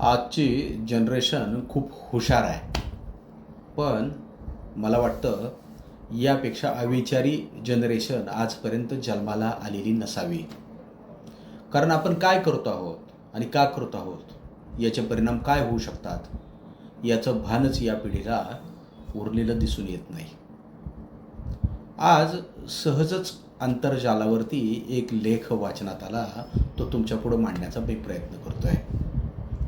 आजची जनरेशन खूप हुशार आहे, पण मला वाटतं यापेक्षा अविचारी जनरेशन आजपर्यंत जन्माला आलेली नसावी. कारण आपण काय करतो आहोत आणि का करतो आहोत याचे परिणाम काय होऊ शकतात याचं भानच या पिढीला उरलेलं दिसून येत नाही. आज सहजच आंतरजालावरती एक लेख वाचनात आला, तो तुमच्यापुढं मांडण्याचा मी प्रयत्न करतो आहे.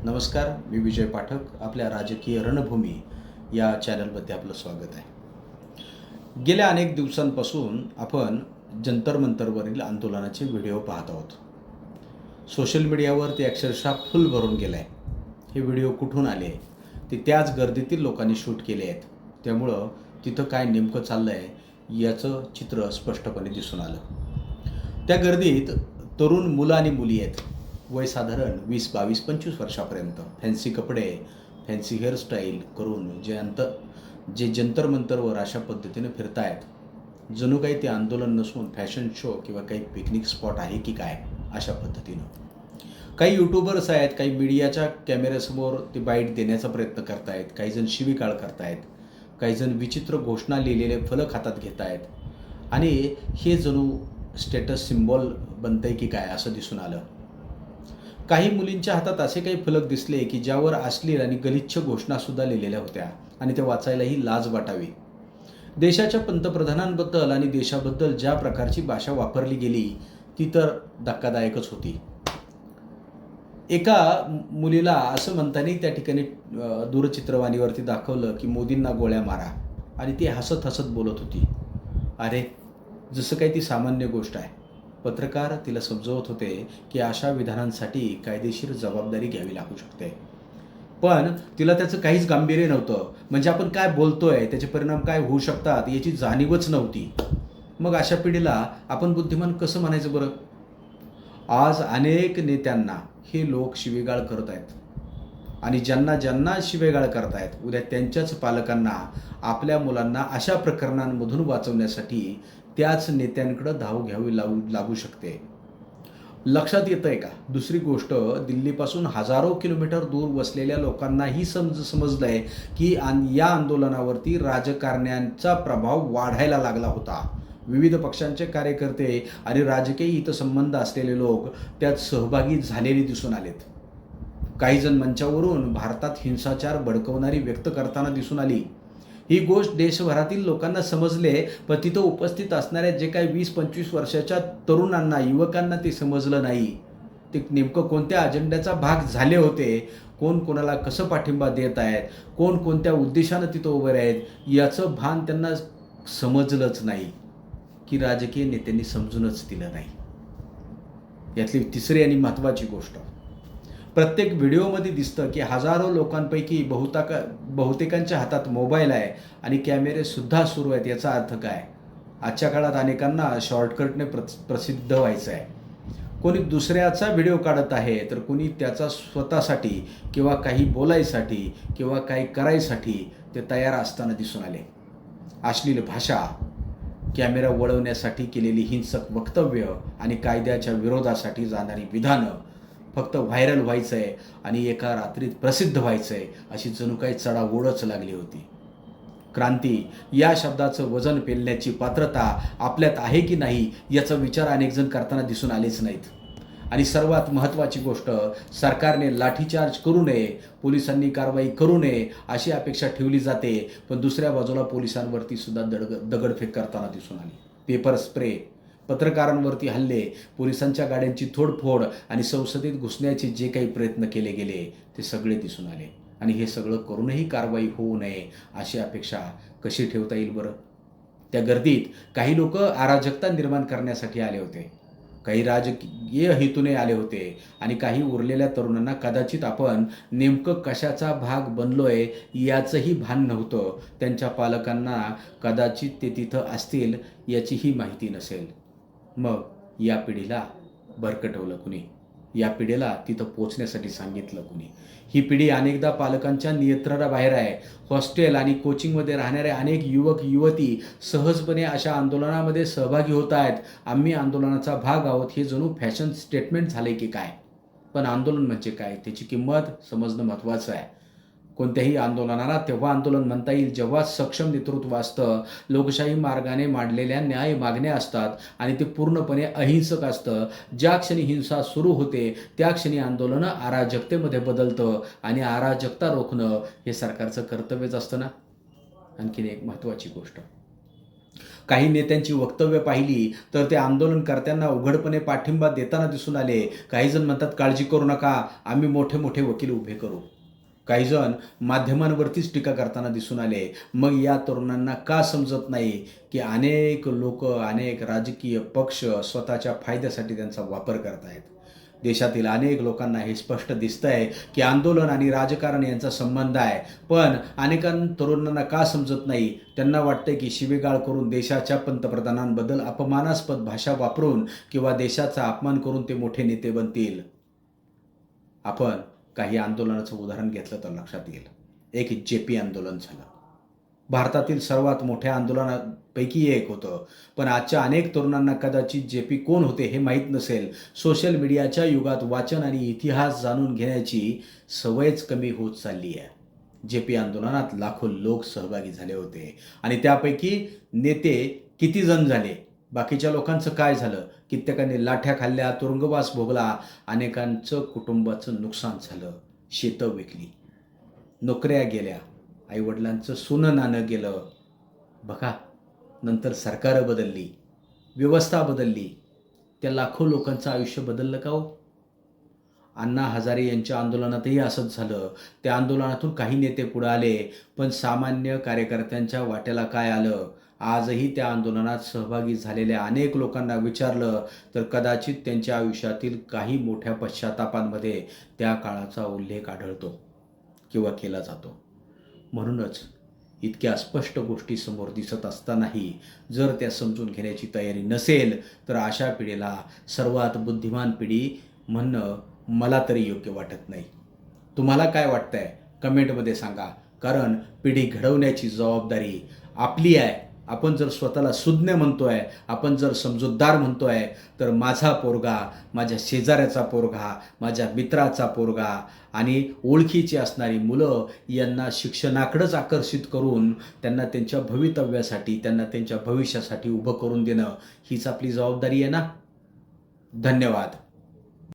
नमस्कार, मी विजय पाठक. आपल्या राजकीय रणभूमी या चॅनलमध्ये आपलं स्वागत आहे. गेल्या अनेक दिवसांपासून आपण जंतर मंतरवरील आंदोलनाचे व्हिडिओ पाहत आहोत. सोशल मीडियावर ते अक्षरशः फुल भरून गेलं आहे. हे व्हिडिओ कुठून आले? ते त्याच गर्दीतील लोकांनी शूट केले आहेत. त्यामुळं तिथं काय नेमकं चाललं आहे याचं चित्र स्पष्टपणे दिसून आलं. त्या गर्दीत तरुण मुलं आणि मुली आहेत. वय साधारण 20, 22, 25 वर्षापर्यंत. फॅन्सी कपडे, फॅन्सी हेअरस्टाईल करून जे जंतर मंतरवर अशा पद्धतीने फिरतायत, जणू काही ते आंदोलन नसून फॅशन शो किंवा काही पिकनिक स्पॉट आहे की काय, अशा पद्धतीनं. काही यूट्यूबर्स आहेत, काही मीडियाच्या कॅमेऱ्यासमोर ते बाईट देण्याचा प्रयत्न करतायत, काहीजण शिवीगाळ करतायत, काहीजण विचित्र घोषणा लिहिलेले फलक हातात घेत आहेत आणि हे जणू स्टेटस सिम्बॉल बनतंय की काय असं दिसून आलं. काही मुलींच्या हातात असे काही फलक दिसले की ज्यावर अश्लील आणि गलिच्छ घोषणासुद्धा लिहिलेल्या होत्या आणि ते वाचायलाही लाज वाटावी. देशाच्या पंतप्रधानांबद्दल आणि देशाबद्दल ज्या प्रकारची भाषा वापरली गेली ती तर धक्कादायकच होती. एका मुलीला असं म्हणताना त्या ठिकाणी दूरचित्रवाणीवरती दाखवलं की मोदींना गोळ्या मारा, आणि ती हसत हसत बोलत होती. अरे, जसं काही ती सामान्य गोष्ट आहे. पत्रकार तिला समजवत होते की अशा विधानांसाठी कायदेशीर जबाबदारी घ्यावी लागू शकते, पण तिला त्याचं काहीच गांभीर्य नव्हतं. म्हणजे आपण काय बोलतोय, त्याचे परिणाम काय होऊ शकतात याची जाणीवच नव्हती. मग अशा पिढीला आपण बुद्धिमान कसं म्हणायचं बरं? आज अनेक नेत्यांना हे लोक शिवीगाळ करत आहेत आणि ज्यांना ज्यांना शिवीगाळ करतायत, उद्या त्यांच्याच पालकांना आपल्या मुलांना अशा प्रकरणांमधून वाचवण्यासाठी त्याच नेत्यांकडे धाव घ्यावी लागू शकते. लक्षात येतं आहे का? दुसरी गोष्ट, दिल्लीपासून हजारो किलोमीटर दूर वसलेल्या लोकांनाही समजलं आहे की या आंदोलनावरती राजकारण्यांचा प्रभाव वाढायला लागला होता. विविध पक्षांचे कार्यकर्ते आणि राजकीय हितसंबंध असलेले लोक त्यात सहभागी झालेले दिसून आलेत. काही जण मंचावरून भारतात हिंसाचार भडकवणारी व्यक्त करताना दिसून आली. ही गोष्ट देशभरातील लोकांना समजले, पण तिथं उपस्थित असणाऱ्या जे काही 20-25 वर्षाच्या तरुणांना, युवकांना ते समजलं नाही. ते नेमकं कोणत्या अजेंड्याचा भाग झाले होते, कोण कोणाला कसं पाठिंबा देत आहेत, कोण कोणत्या उद्देशानं तिथं उभे आहेत, याचं भान त्यांना समजलंच नाही की राजकीय नेत्यांनी समजूनच दिलं नाही. यातली तिसरी आणि महत्त्वाची गोष्ट, प्रत्येक व्हिडिओमध्ये दिसतं की हजारो लोकांपैकी बहुतेकांच्या हातात मोबाईल आहे आणि कॅमेरेसुद्धा सुरू आहेत. याचा अर्थ काय? आजच्या काळात अनेकांना शॉर्टकटने प्रसिद्ध व्हायचं आहे. कोणी दुसऱ्याचा व्हिडिओ काढत आहे, तर कोणी त्याचा स्वतःसाठी किंवा काही बोलायसाठी किंवा काही करायसाठी ते तयार असताना दिसून आले. अश्लील भाषा, कॅमेरा वळवण्यासाठी केलेली हिंसक वक्तव्य आणि कायद्याच्या विरोधासाठी जाणारी विधानं, फक्त व्हायरल व्हायचं आहे आणि एका रात्रीत प्रसिद्ध व्हायचं आहे, अशी जणू काही चढाओढच लागली होती. क्रांती या शब्दाचं वजन पेलण्याची पात्रता आपल्यात आहे की नाही याचा विचार अनेकजण करताना दिसून आलेच नाहीत. आणि सर्वात महत्त्वाची गोष्ट, सरकारने लाठीचार्ज करू नये, पोलिसांनी कारवाई करू नये अशी अपेक्षा ठेवली जाते, पण दुसऱ्या बाजूला पोलिसांवरती सुद्धा दगडफेक करताना दिसून आली. पेपर स्प्रे, पत्रकारांवरती हल्ले, पोलिसांच्या गाड्यांची तोडफोड आणि संसदेत घुसण्याचे जे काही प्रयत्न केले गेले ते सगळे दिसून आले. आणि हे सगळं करूनही कारवाई होऊ नये अशी अपेक्षा कशी ठेवता येईल बरं? त्या गर्दीत काही लोक अराजकता निर्माण करण्यासाठी आले होते, काही राजकीय हेतूने आले होते आणि काही उरलेल्या तरुणांना कदाचित आपण नेमकं कशाचा भाग बनलोय याचंही भान नव्हतं. त्यांच्या पालकांना कदाचित ते तिथं असतील याचीही माहिती नसेल. मग या पिढीला भरकटवलं कुणी? या पिढीला तिथं पोचण्यासाठी सांगितलं कुणी? ही पिढी अनेकदा पालकांच्या नियंत्रणाबाहेर आहे. हॉस्टेल आणि कोचिंगमध्ये राहणारे अनेक युवक युवती सहजपणे अशा आंदोलनामध्ये सहभागी होत आहेत. आम्ही आंदोलनाचा भाग आहोत हे जणू फॅशन स्टेटमेंट झाले की काय? पण आंदोलन म्हणजे काय, त्याची किंमत समजणं महत्त्वाचं आहे. कोणत्याही आंदोलनाला तेव्हा आंदोलन म्हणता येईल जेव्हा सक्षम नेतृत्व असतं, लोकशाही मार्गाने मांडलेल्या न्याय मागण्या असतात आणि ते पूर्णपणे अहिंसक असतं. ज्या क्षणी हिंसा सुरू होते त्या क्षणी आंदोलनं अराजकतेमध्ये बदलतं आणि अराजकता रोखणं हे सरकारचं कर्तव्यच असतं ना. आणखीन एक महत्त्वाची गोष्ट, काही नेत्यांची वक्तव्य पाहिली तर ते आंदोलनकर्त्यांना उघडपणे पाठिंबा देताना दिसून आले. काही जण म्हणतात काळजी करू नका, आम्ही मोठे मोठे वकील उभे करू. काही जण माध्यमांवरतीच टीका करताना दिसून आले. मग या तरुणांना का समजत नाही की अनेक लोक, अनेक राजकीय पक्ष स्वतःच्या फायद्यासाठी त्यांचा वापर करत आहेत. देशातील अनेक लोकांना हे स्पष्ट दिसतंय की आंदोलन आणि राजकारण यांचा संबंध आहे. पण अनेक तरुणांना का समजत नाही, त्यांना वाटतंय की शिवीगाळ करून, देशाच्या पंतप्रधानांबद्दल अपमानास्पद भाषा वापरून किंवा देशाचा अपमान करून ते मोठे नेते बनतील. आपण काही आंदोलनाचं उदाहरण घेतलं तर लक्षात येईल. एक JP आंदोलन झालं, भारतातील सर्वात मोठ्या आंदोलनापैकी एक होतं. पण आजच्या अनेक तरुणांना कदाचित JP कोण होते हे माहीत नसेल. सोशल मीडियाच्या युगात वाचन आणि इतिहास जाणून घेण्याची सवयच कमी होत चालली आहे. JP आंदोलनात लाखो लोक सहभागी झाले होते आणि त्यापैकी नेते किती जण झाले, बाकीच्या लोकांचं काय झालं? कित्येकांनी लाठ्या खाल्ल्या, तुरुंगवास भोगला, अनेकांचं कुटुंबाचं नुकसान झालं, शेतं विकली, नोकऱ्या गेल्या, आईवडिलांचं सोनं नाणं गेलं. बघा, नंतर सरकारं बदलली, व्यवस्था बदलली, त्या लाखो लोकांचं आयुष्य बदललं का हो? अण्णा हजारे यांच्या आंदोलनातही असंच झालं. त्या आंदोलनातून काही नेते पुढे आले, पण सामान्य कार्यकर्त्यांच्या वाट्याला काय आलं? आजही त्या आंदोलनात सहभागी झालेल्या अनेक लोकांना विचारलं तर कदाचित त्यांच्या आयुष्यातील काही मोठ्या पश्चातापांमध्ये त्या काळाचा उल्लेख आढळतो किंवा केला जातो. म्हणूनच इतक्या स्पष्ट गोष्टी समोर दिसत असतानाही जर त्या समजून घेण्याची तयारी नसेल तर अशा पिढीला सर्वात बुद्धिमान पिढी म्हणणं मला तरी योग्य वाटत नाही. तुम्हाला काय वाटतंय कमेंटमध्ये सांगा. कारण पिढी घडवण्याची जबाबदारी आपली आहे. आपण जर स्वतःला सुज्ञ म्हणतोय, आपण जर समजूतदार म्हणतोय, तर माझा पोरगा, माझ्या शेजाऱ्याचा पोरगा, माझ्या मित्राचा पोरगा आणि ओळखीची असणारी मुलं यांना शिक्षणाकडेच आकर्षित करून त्यांना त्यांच्या भवितव्यासाठी, त्यांना त्यांच्या भविष्यासाठी उभं करून देणं हीच आपली जबाबदारी आहे ना. धन्यवाद.